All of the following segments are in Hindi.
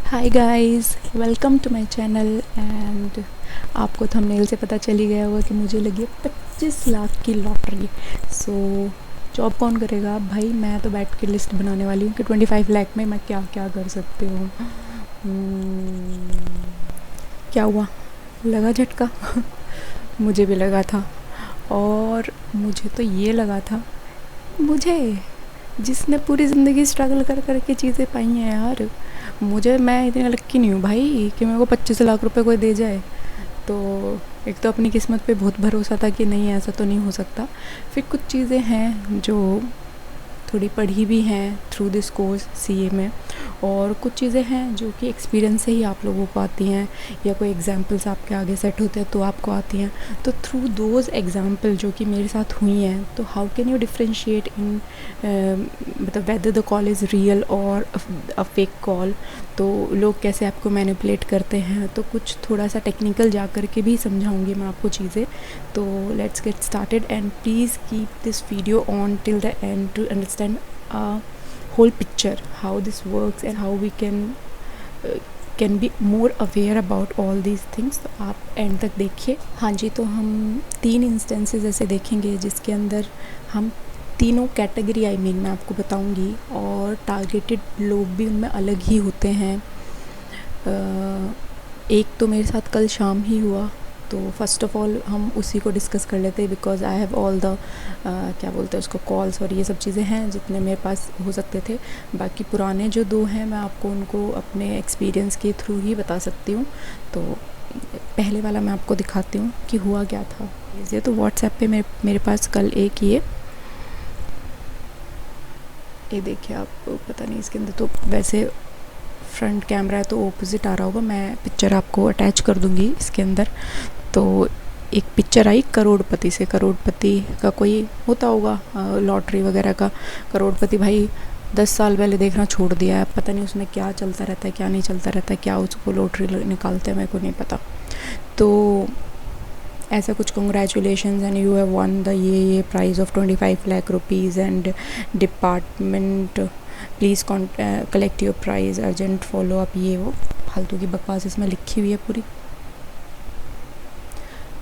Hi guys, welcome to my channel. And आपको थंबनेल से पता चल ही गया होगा कि मुझे लगी है 25 लाख की लॉटरी। सो जॉब कौन करेगा भाई? मैं तो बैठ के लिस्ट बनाने वाली हूँ कि 25 लाख में मैं क्या क्या कर सकती हूँ। क्या हुआ? लगा झटका? मुझे भी लगा था। और मुझे तो ये लगा था, मुझे जिसने पूरी ज़िंदगी स्ट्रगल कर कर के चीज़ें पाई हैं यार, मैं इतनी लक्की नहीं हूँ भाई कि मेरे को 25 लाख रुपए कोई दे जाए। तो एक तो अपनी किस्मत पे बहुत भरोसा था कि नहीं, ऐसा तो नहीं हो सकता। फिर कुछ चीज़ें हैं जो थोड़ी पढ़ी भी हैं थ्रू दिस कोर्स सीए में, और कुछ चीज़ें हैं जो कि एक्सपीरियंस से ही आप लोगों को आती हैं, या कोई एग्जांपल्स आपके आगे सेट होते हैं तो आपको आती हैं। तो थ्रू दोज एग्जांपल जो कि मेरे साथ हुई हैं, तो हाउ कैन यू डिफ्रेंशिएट इन मतलब whether the call is real और अ फेक कॉल। तो लोग कैसे आपको मैनिपुलेट करते हैं, तो कुछ थोड़ा सा टेक्निकल जा कर के भी समझाऊंगी मैं आपको चीज़ें। तो let's get started and please keep this video on till the end to understand whole picture how this works and how we can be more aware about all these things। तो आप एंड तक देखिए। हाँ जी, तो हम 3 इंस्टेंसेस ऐसे देखेंगे जिसके अंदर हम तीनों कैटेगरी मैं आपको बताऊंगी, और टारगेटेड लोग भी उनमें अलग ही होते हैं। एक तो मेरे साथ कल शाम ही हुआ, तो फर्स्ट ऑफ ऑल हम उसी को डिस्कस कर लेते हैं, because I have all the क्या बोलते हैं उसको, कॉल्स और ये सब चीज़ें हैं जितने मेरे पास हो सकते थे। बाकी पुराने जो 2 हैं मैं आपको उनको अपने एक्सपीरियंस के थ्रू ही बता सकती हूँ। तो पहले वाला मैं आपको दिखाती हूँ कि हुआ क्या था। ये तो व्हाट्सएप पे मेरे पास कल एक ये देखिए आप, पता नहीं इसके अंदर तो वैसे फ्रंट कैमरा है तो ओपोजिट आ रहा होगा, मैं पिक्चर आपको अटैच कर दूँगी इसके अंदर। तो एक पिक्चर आई करोड़पति से। करोड़पति का कोई होता होगा लॉटरी वगैरह का। करोड़पति भाई 10 साल पहले देखना छोड़ दिया है, पता नहीं उसमें क्या चलता रहता है क्या नहीं चलता रहता है, क्या उसको लॉटरी निकालते हैं मेरे को नहीं पता। तो ऐसा कुछ, congratulations and you have won the ये prize of 25 lakh rupees and department please collect your prize urgent follow up, ये वो फालतू की बकवास इसमें लिखी हुई है पूरी।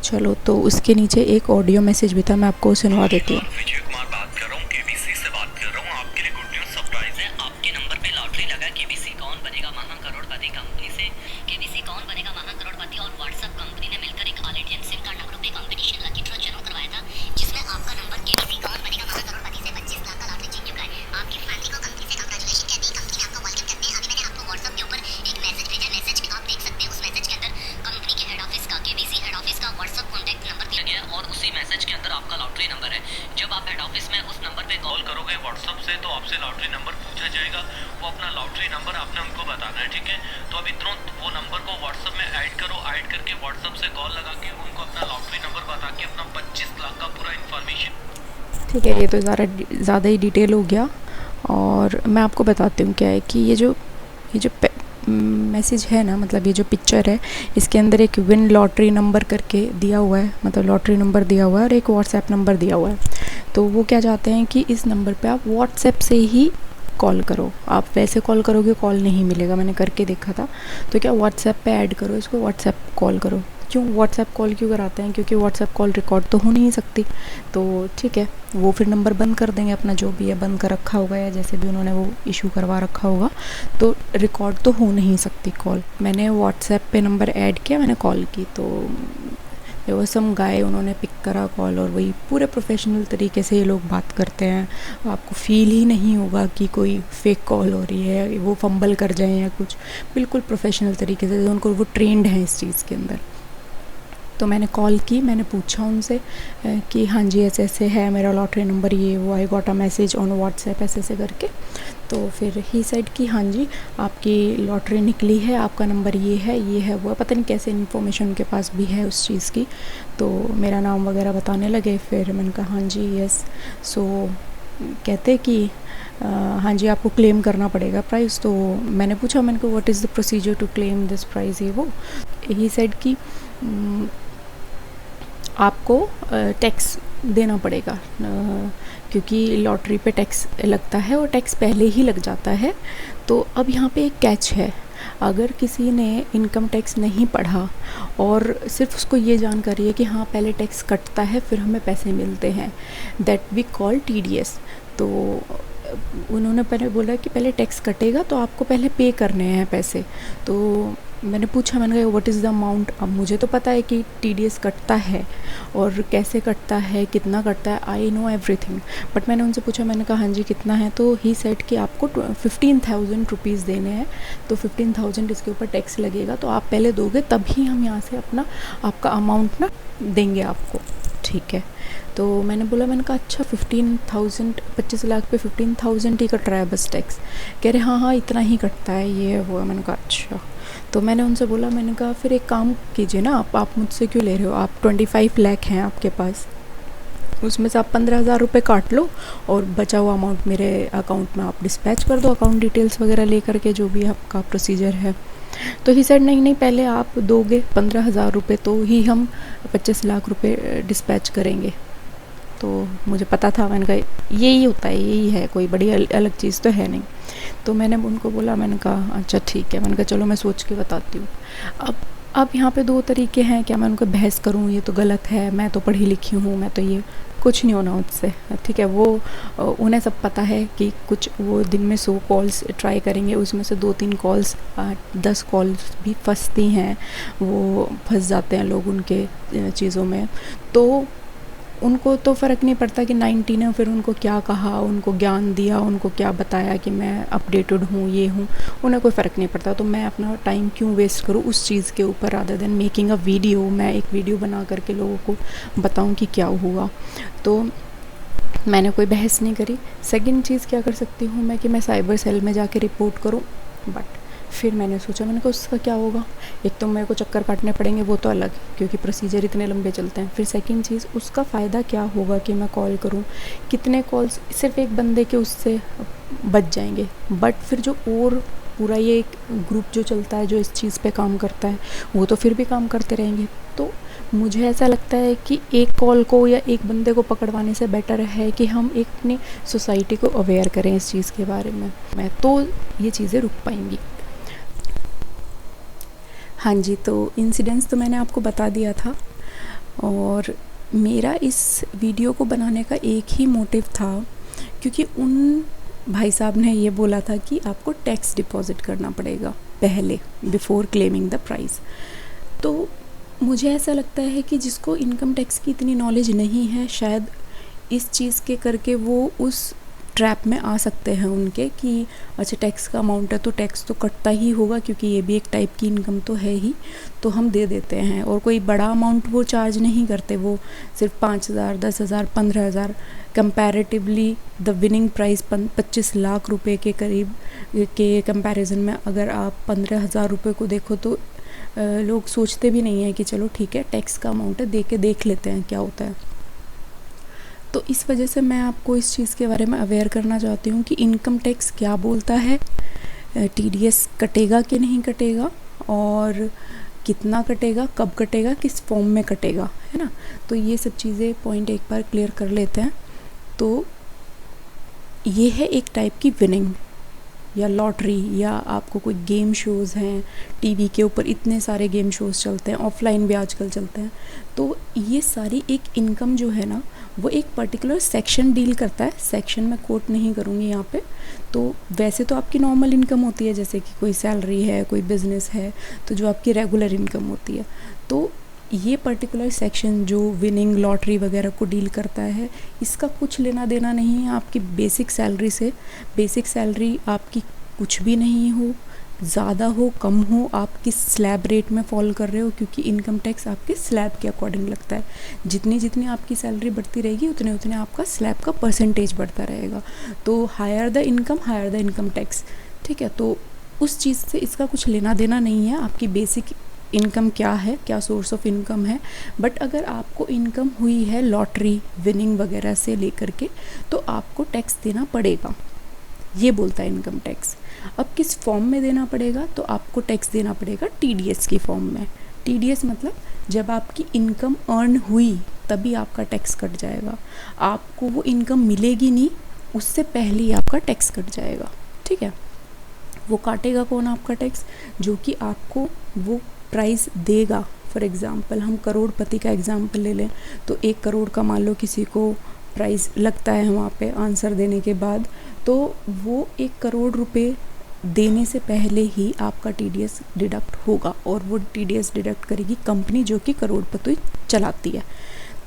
चलो, तो उसके नीचे एक ऑडियो मैसेज भी था, मैं आपको सुनवा देती हूँ। विजय कुमार बात कर रहा हूँ, केबीसी से बात कर रहा हूँ। आपके लिए गुड न्यूज़ सरप्राइज है। आपके नंबर पे लॉटरी लगा। केबीसी कौन बनेगा महा करोड़पति कंपनी से। केबीसी कौन बनेगा महा करोड़पति और व्हाट्सएप कंपनी ने मिलकर एक ऑल इंडियन सिम कार्ड नंबरों पे कंपटीशन लकी ड्रॉ जरूर करवाया था, जिसमें आपका नंबर केबीसी कौन बनेगा महा करोड़पति से 25 लाख का लॉटरी जीत चुका है। आपकी फैमिली को कंपनी से कांग्रेचुलेशन कहते हैं, कंपनी ने आपको वेलकम करते हैं। अभी मैंने आपको व्हाट्सएप के ऊपर एक मैसेज भेजा। मैसेज आप देख सकते हैं, उस मैसेज के अंदर कंपनी के हेड ऑफिस का, केबीसी हेड ऑफिस का व्हाट्सएप कॉन्टैक्ट नंबर दिया गया है, और उसी मैसेज के अंदर आपका लॉटरी नंबर है। जब आप हेड ऑफिस में उस नंबर पे कॉल करोगे व्हाट्सएप से, तो आपसे लॉटरी नंबर पूछा जाएगा। वो अपना लॉटरी नंबर आपने हमको बताना है, ठीक है। तो अभी तुरंत वो नंबर को व्हाट्सएप में ऐड करो। ऐड करके व्हाट्सएप से कॉल लगा के उनको अपना लॉटरी नंबर बता के अपना 25 लाख का पूरा इन्फॉर्मेशन। ठीक है, ये तो ज़्यादा ही डिटेल हो गया, और मैं आपको बताती हूँ क्या है कि ये जो मैसेज है ना, मतलब ये जो पिक्चर है, इसके अंदर एक विन लॉटरी नंबर करके दिया हुआ है, मतलब लॉटरी नंबर दिया हुआ है और एक व्हाट्सएप नंबर दिया हुआ है। तो वो क्या चाहते हैं कि इस नंबर पे आप व्हाट्सएप से ही कॉल करो। आप वैसे कॉल करोगे कॉल नहीं मिलेगा, मैंने करके देखा था। तो क्या व्हाट्सएप पे ऐड करो इसको, व्हाट्सएप कॉल करो। क्यों व्हाट्सएप कॉल क्यों कराते हैं? क्योंकि व्हाट्सएप कॉल रिकॉर्ड तो हो नहीं सकती। तो ठीक है, वो फिर नंबर बंद कर देंगे अपना, जो भी है बंद कर रखा होगा या जैसे भी उन्होंने वो इशू करवा रखा होगा। तो रिकॉर्ड तो हो नहीं सकती कॉल। मैंने व्हाट्सएप पे नंबर ऐड किया, मैंने कॉल की, तो वो सम गाय, उन्होंने पिक करा कॉल, और वही पूरे प्रोफेशनल तरीके से ये लोग बात करते हैं। आपको फील ही नहीं होगा कि कोई फेक कॉल हो रही है, वो फंबल कर जाए या कुछ। बिल्कुल प्रोफेशनल तरीके से, उनको वो ट्रेंड हैं इस चीज़ के अंदर। तो मैंने कॉल की, मैंने पूछा उनसे कि हाँ जी ऐसे ऐसे है मेरा लॉटरी नंबर, ये वो, I got a message on WhatsApp ऐसे ऐसे करके। तो फिर ही सेड कि हाँ जी आपकी लॉटरी निकली है, आपका नंबर ये है वो है। पता नहीं कैसे इन्फॉर्मेशन उनके पास भी है उस चीज़ की। तो मेरा नाम वगैरह बताने लगे, फिर मैंने कहा हाँ जी यस। सो कहते कि हाँ जी आपको क्लेम करना पड़ेगा प्राइज़। तो मैंने पूछा, मैंने कहा what is the procedure to claim this prize, ये वो। ही सेड कि आपको टैक्स देना पड़ेगा, क्योंकि लॉटरी पे टैक्स लगता है और टैक्स पहले ही लग जाता है। तो अब यहाँ पे एक कैच है, अगर किसी ने इनकम टैक्स नहीं पढ़ा और सिर्फ उसको ये जानकारी है कि हाँ पहले टैक्स कटता है फिर हमें पैसे मिलते हैं, दैट वी कॉल टीडीएस। तो उन्होंने पहले बोला कि पहले टैक्स कटेगा तो आपको पहले पे करने हैं पैसे। तो मैंने पूछा, मैंने कहा व्हाट इज़ द अमाउंट। अब मुझे तो पता है कि टीडीएस कटता है और कैसे कटता है, कितना कटता है, आई नो एवरीथिंग। बट मैंने उनसे पूछा, मैंने कहा हाँ जी कितना है, तो ही सेड कि आपको 15,000 रुपीज़ देने हैं, तो 15,000 इसके ऊपर टैक्स लगेगा, तो आप पहले दोगे तभी हम यहाँ से अपना आपका अमाउंट ना देंगे आपको। ठीक है, तो मैंने बोला, मैंने कहा अच्छा 15,000, 25 लाख पे 15,000 ही कट रहा है बस टैक्स। कह रहे हाँ हाँ इतना ही कटता है, ये वो। मैंने कहा अच्छा। तो मैंने उनसे बोला, मैंने कहा फिर एक काम कीजिए ना, आप मुझसे क्यों ले रहे हो, आप 25 लाख हैं आपके पास, उसमें से आप 15,000 रुपये काट लो और बचा हुआ अमाउंट मेरे अकाउंट में आप डिस्पैच कर दो, अकाउंट डिटेल्स वगैरह ले करके, जो भी आपका प्रोसीजर है। तो ही सेड नहीं नहीं, पहले आप दोगे 15,000 रुपये तो ही हम 25 लाख रुपये डिस्पैच करेंगे। तो मुझे पता था, मैंने कहा यही होता है, यही है, कोई बड़ी अलग चीज़ तो है नहीं। तो मैंने उनको बोला, मैंने कहा अच्छा ठीक है, मैंने कहा चलो मैं सोच के बताती हूँ। अब यहाँ पे दो तरीके हैं, क्या मैं उनको बहस करूँ ये तो गलत है, मैं तो पढ़ी लिखी हूँ, मैं तो ये कुछ नहीं होना उससे। ठीक है, वो उन्हें सब पता है कि कुछ वो दिन में 100 कॉल्स ट्राई करेंगे, उसमें से 2-3 कॉल्स 10 कॉल्स भी फंसती हैं, वो फंस जाते हैं लोग उनके चीज़ों में। तो उनको तो फ़र्क नहीं पड़ता कि 90 ने फिर उनको क्या कहा, उनको ज्ञान दिया, उनको क्या बताया कि मैं अपडेटेड हूँ, ये हूँ, उन्हें कोई फ़र्क नहीं पड़ता। तो मैं अपना टाइम क्यों वेस्ट करूँ उस चीज़ के ऊपर, rather than making a video, मैं एक वीडियो बना करके लोगों को बताऊँ कि क्या हुआ। तो मैंने कोई बहस नहीं करी। सेकंड चीज़ क्या कर सकती हूँ मैं, कि मैं साइबर सेल में जाके रिपोर्ट करूँ, बट फिर मैंने सोचा, मैंने कहा उसका क्या होगा, एक तो मेरे को चक्कर काटने पड़ेंगे, वो तो अलग, क्योंकि प्रोसीजर इतने लंबे चलते हैं। फिर सेकंड चीज़, उसका फ़ायदा क्या होगा कि मैं कॉल करूं, कितने कॉल्स सिर्फ एक बंदे के उससे बच जाएंगे, बट फिर जो और पूरा ये एक ग्रुप जो चलता है जो इस चीज़ पे काम करता है, वो तो फिर भी काम करते रहेंगे। तो मुझे ऐसा लगता है कि एक कॉल को या एक बंदे को पकड़वाने से बेटर है कि हम एक अपनी सोसाइटी को अवेयर करें इस चीज़ के बारे में, तो ये चीज़ें रुक पाएंगी। हाँ जी, तो इंसिडेंट्स तो मैंने आपको बता दिया था, और मेरा इस वीडियो को बनाने का एक ही मोटिव था, क्योंकि उन भाई साहब ने ये बोला था कि आपको टैक्स डिपॉजिट करना पड़ेगा पहले, बिफोर क्लेमिंग द प्राइस। तो मुझे ऐसा लगता है कि जिसको इनकम टैक्स की इतनी नॉलेज नहीं है, शायद इस चीज़ के करके वो उस ट्रैप में आ सकते हैं उनके, कि अच्छा टैक्स का अमाउंट है तो टैक्स तो कटता ही होगा, क्योंकि ये भी एक टाइप की इनकम तो है ही, तो हम दे देते हैं। और कोई बड़ा अमाउंट वो चार्ज नहीं करते, वो सिर्फ 5,000, 10,000, 15,000, comparatively the winning price 25 lakh रुपए के करीब के कंपैरिजन में अगर आप 15,000 रुपये को देखो तो लोग सोचते भी नहीं हैं कि चलो ठीक है टैक्स का अमाउंट है, दे के देख लेते हैं क्या होता है। तो इस वजह से मैं आपको इस चीज़ के बारे में अवेयर करना चाहती हूँ कि इनकम टैक्स क्या बोलता है, टीडीएस कटेगा कि नहीं कटेगा, और कितना कटेगा, कब कटेगा, किस फॉर्म में कटेगा, है ना। तो ये सब चीज़ें पॉइंट एक बार क्लियर कर लेते हैं। तो ये है एक टाइप की विनिंग या लॉटरी, या आपको कोई गेम शोज़ हैं टीवी के ऊपर, इतने सारे गेम शोज़ चलते हैं, ऑफलाइन भी आजकल चलते हैं। तो ये सारी एक इनकम जो है ना, वो एक पर्टिकुलर सेक्शन डील करता है, सेक्शन मैं कोट नहीं करूँगी यहाँ पे। तो वैसे तो आपकी नॉर्मल इनकम होती है, जैसे कि कोई सैलरी है, कोई बिज़नेस है, तो जो आपकी रेगुलर इनकम होती है। तो ये पर्टिकुलर सेक्शन जो विनिंग लॉटरी वगैरह को डील करता है, इसका कुछ लेना देना नहीं है आपकी बेसिक सैलरी से। बेसिक सैलरी आपकी कुछ भी नहीं हो, ज़्यादा हो कम हो, आप किस स्लैब रेट में फॉल कर रहे हो, क्योंकि इनकम टैक्स आपके स्लैब के अकॉर्डिंग लगता है। जितनी जितनी आपकी सैलरी बढ़ती रहेगी उतने उतने आपका स्लैब का परसेंटेज बढ़ता रहेगा। तो हायर द इनकम टैक्स, ठीक है। तो उस चीज़ से इसका कुछ लेना देना नहीं है, आपकी बेसिक इनकम क्या है, क्या सोर्स ऑफ इनकम है। बट अगर आपको इनकम हुई है लॉटरी विनिंग वगैरह से लेकर के, तो आपको टैक्स देना पड़ेगा, ये बोलता है इनकम टैक्स। अब किस फॉर्म में देना पड़ेगा, तो आपको टैक्स देना पड़ेगा टीडीएस की फॉर्म में। टीडीएस मतलब जब आपकी इनकम अर्न हुई तभी आपका टैक्स कट जाएगा, आपको वो इनकम मिलेगी नहीं उससे पहले ही आपका टैक्स कट जाएगा, ठीक है। वो काटेगा कौन आपका टैक्स? जो कि आपको वो प्राइस देगा। फॉर एग्ज़ाम्पल हम करोड़पति का एग्ज़ाम्पल ले लें, तो 1 करोड़ का मान लो किसी को प्राइस लगता है वहाँ पे आंसर देने के बाद, तो वो 1 करोड़ रुपए देने से पहले ही आपका TDS डिडक्ट होगा, और वो TDS डिडक्ट करेगी कंपनी जो कि करोड़पति चलाती है।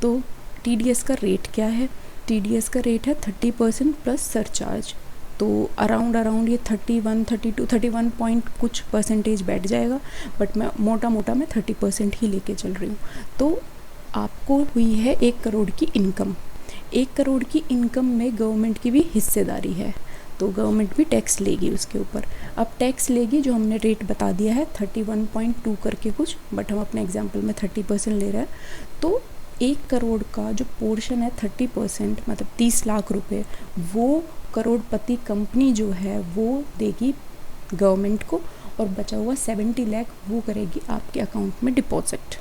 तो TDS का रेट क्या है? TDS का रेट है 30% प्लस सरचार्ज। तो अराउंड ये 31, 32, 31 पॉइंट कुछ परसेंटेज बैठ जाएगा, बट मैं मोटा मैं 30% ही लेके चल रही हूँ। तो आपको हुई है 1 करोड़ की इनकम। 1 करोड़ की इनकम में गवर्नमेंट की भी हिस्सेदारी है, तो गवर्नमेंट भी टैक्स लेगी उसके ऊपर। अब टैक्स लेगी, जो हमने रेट बता दिया है 31.2 करके कुछ, बट हम अपने एग्जाम्पल में 30% ले रहे हैं। तो 1 करोड़ का जो पोर्शन है 30%, मतलब 30 लाख रुपए, वो करोड़पति कंपनी जो है वो देगी गवर्नमेंट को, और बचा हुआ 70 लाख वो करेगी आपके अकाउंट में डिपॉजिट।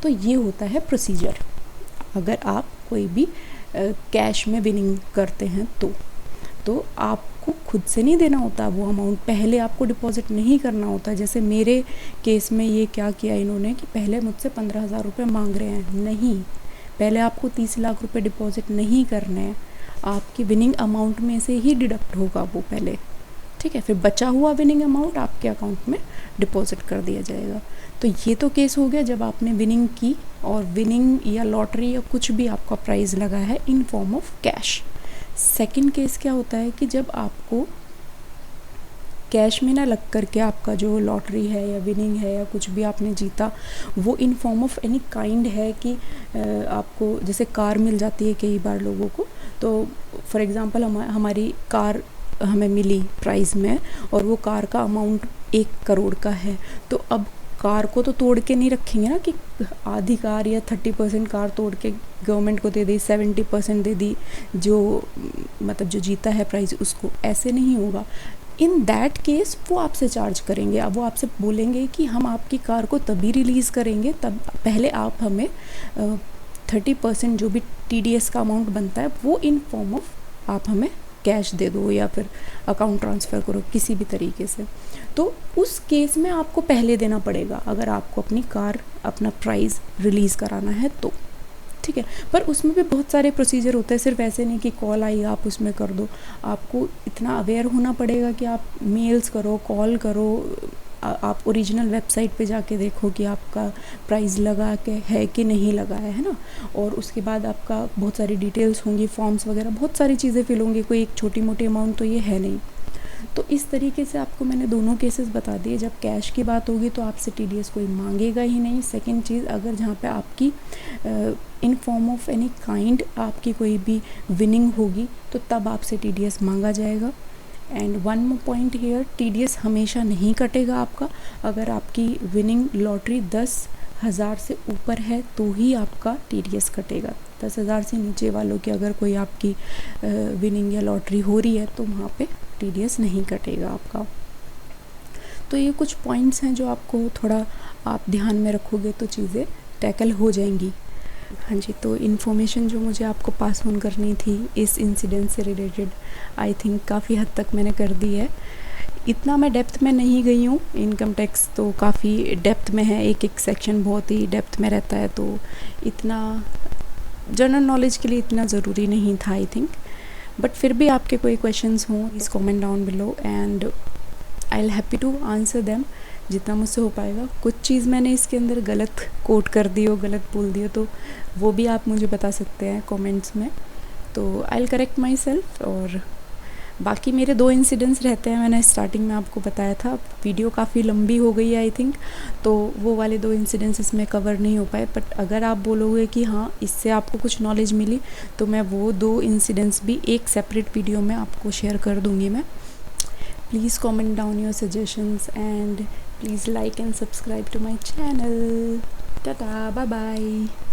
तो ये होता है प्रोसीजर अगर आप कोई भी कैश में विनिंग करते हैं तो आपको खुद से नहीं देना होता वो अमाउंट, पहले आपको डिपॉजिट नहीं करना होता। जैसे मेरे केस में ये क्या किया इन्होंने कि पहले मुझसे 15,000 रुपये मांग रहे हैं। नहीं, पहले आपको 30 लाख रुपए डिपॉजिट नहीं करने हैं, आपकी विनिंग अमाउंट में से ही डिडक्ट होगा वो पहले, ठीक है। फिर बचा हुआ विनिंग अमाउंट आपके अकाउंट में डिपॉजिट कर दिया जाएगा। तो ये तो केस हो गया जब आपने विनिंग की, और विनिंग या लॉटरी या कुछ भी आपका प्राइज़ लगा है in form of cash. Second case क्या होता है कि जब आपको कैश में ना लग करके आपका जो लॉटरी है या विनिंग है या कुछ भी आपने जीता, वो in form of any kind है कि आपको जैसे कार मिल जाती है कई बार लोगों को। तो फॉर एग्ज़ाम्पल हमारी कार हमें मिली प्राइस में, और वो कार का अमाउंट 1 करोड़ का है। तो अब कार को तो तोड़ के नहीं रखेंगे ना कि आधी कार या 30% कार तोड़ के गवर्नमेंट को दे दी, 70% दे दी जो मतलब जो जीता है प्राइस उसको, ऐसे नहीं होगा। इन दैट केस वो आपसे चार्ज करेंगे। अब वो आपसे बोलेंगे कि हम आपकी कार को तभी रिलीज़ करेंगे, तब पहले आप हमें 30% जो भी TDS का अमाउंट बनता है वो इन फॉर्म ऑफ आप हमें कैश दे दो या फिर अकाउंट ट्रांसफ़र करो किसी भी तरीके से। तो उस केस में आपको पहले देना पड़ेगा अगर आपको अपनी कार अपना प्राइस रिलीज़ कराना है तो, ठीक है। पर उसमें भी बहुत सारे प्रोसीजर होते हैं, सिर्फ ऐसे नहीं कि कॉल आई आप उसमें कर दो। आपको इतना अवेयर होना पड़ेगा कि आप मेल्स करो, कॉल करो, आप ओरिजिनल वेबसाइट पे जाके देखो कि आपका प्राइस लगा के है कि नहीं लगा है ना। और उसके बाद आपका बहुत सारी डिटेल्स होंगी, फॉर्म्स वगैरह बहुत सारी चीज़ें फिल होंगी, कोई एक छोटी मोटी अमाउंट तो ये है नहीं। तो इस तरीके से आपको मैंने दोनों केसेस बता दिए। जब कैश की बात होगी तो आपसे TDS कोई मांगेगा ही नहीं। सेकंड चीज़, अगर जहाँ पे आपकी in form of any kind आपकी कोई भी विनिंग होगी तो तब आपसे TDS मांगा जाएगा। And one more point here, TDS हमेशा नहीं कटेगा आपका। अगर आपकी विनिंग लॉटरी 10,000 से ऊपर है तो ही आपका TDS कटेगा। 10,000 से नीचे वालों की अगर कोई आपकी विनिंग या लॉटरी हो रही है तो वहाँ पे TDS नहीं कटेगा आपका। तो ये कुछ पॉइंट्स हैं जो आपको थोड़ा आप ध्यान में रखोगे तो चीज़ें टैकल हो जाएंगी। हाँ जी, तो इन्फॉर्मेशन जो मुझे आपको पास ऑन करनी थी इस इंसिडेंट से रिलेटेड आई थिंक काफ़ी हद तक मैंने कर दी है। इतना मैं डेप्थ में नहीं गई हूँ, इनकम टैक्स तो काफ़ी डेप्थ में है, एक एक सेक्शन बहुत ही डेप्थ में रहता है, तो इतना जनरल नॉलेज के लिए इतना ज़रूरी नहीं था आई थिंक। बट फिर भी आपके कोई क्वेश्चंस हों please comment down below and I will happy to answer them जितना मुझसे हो पाएगा। कुछ चीज़ मैंने इसके अंदर गलत कोट कर दी हो, गलत बोल दिया तो वो भी आप मुझे बता सकते हैं कमेंट्स में, तो I will correct my self. और बाकी मेरे 2 इंसिडेंट्स रहते हैं, मैंने स्टार्टिंग में आपको बताया था। वीडियो काफ़ी लंबी हो गई है आई थिंक, तो वो वाले 2 इंसिडेंट्स इसमें कवर नहीं हो पाए। बट अगर आप बोलोगे कि हाँ इससे आपको कुछ नॉलेज मिली तो मैं वो 2 इंसिडेंट्स भी एक सेपरेट वीडियो में आपको शेयर कर दूँगी मैं। Please comment down your suggestions and please like and subscribe to my channel. Ta-ta, bye bye.